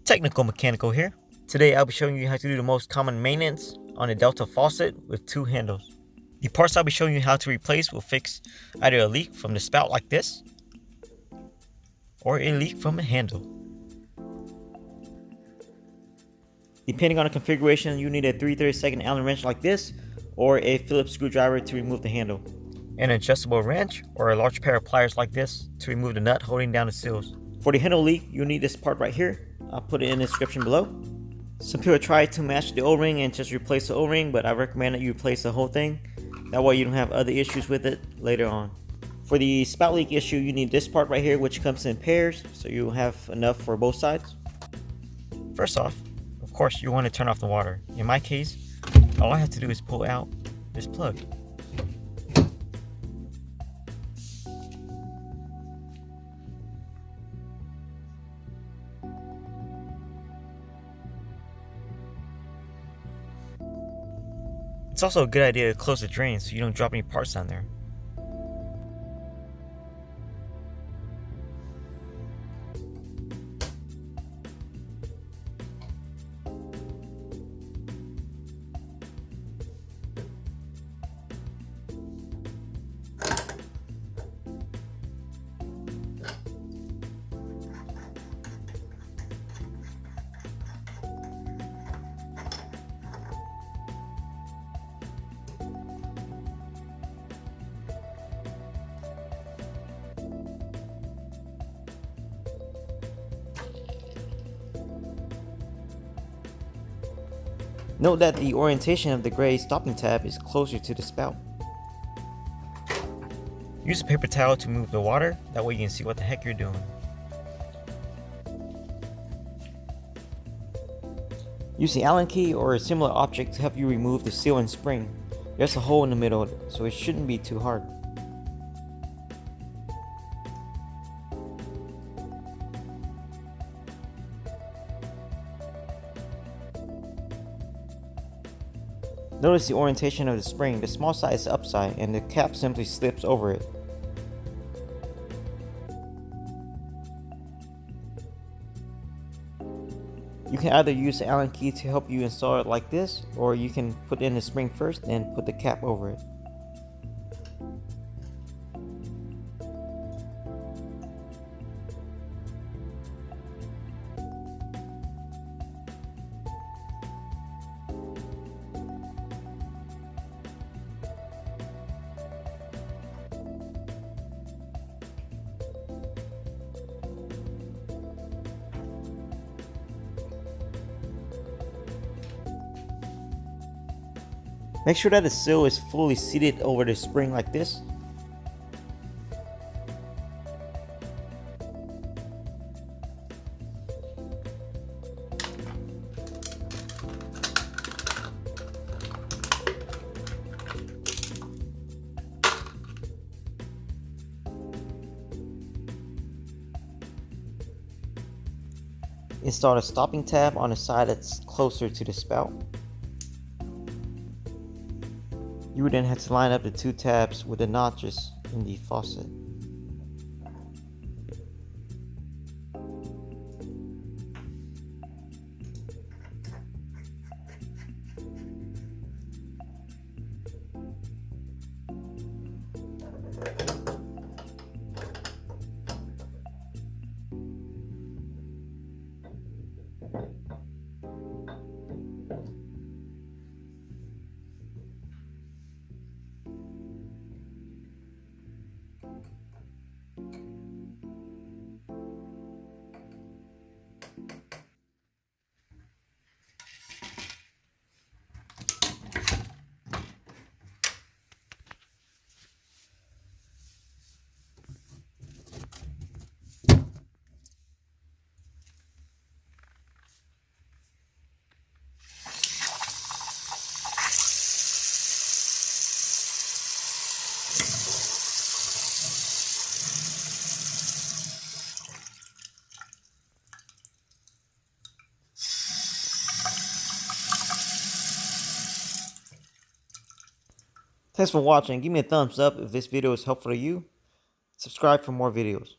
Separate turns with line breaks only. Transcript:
Technical Mechanical here. Today I'll be showing you how to do the most common maintenance on a Delta faucet with two handles. The parts I'll be showing you how to replace will fix either a leak from the spout like this, or a leak from a handle. Depending on the configuration, you need a 3/32 Allen wrench like this, or a Phillips screwdriver to remove the handle. An adjustable wrench or a large pair of pliers like this to remove the nut holding down the seals. For the handle leak, you'll need this part right here. I'll put it in the description below. Some people try to match the O-ring and just replace the O-ring, but I recommend that you replace the whole thing. That way you don't have other issues with it later on. For the spout leak issue, you need this part right here, which comes in pairs, so you'll have enough for both sides. First off, of course, you want to turn off the water. In my case, all I have to do is pull out this plug. It's also a good idea to close the drain so you don't drop any parts down there. Note that the orientation of the gray stopping tab is closer to the spout. Use a paper towel to move the water, that way you can see what the heck you're doing. Use the Allen key or a similar object to help you remove the seal and spring. There's a hole in the middle, so it shouldn't be too hard. Notice the orientation of the spring. The small side is upside and the cap simply slips over it. You can either use the Allen key to help you install it like this, or you can put in the spring first and put the cap over it. Make sure that the seal is fully seated over the spring like this. Install the stopping tab on the side that's closer to the spout. You would then have to line up the two tabs with the notches in the faucet. Thanks for watching. Give me a thumbs up if this video is helpful to you. Subscribe for more videos.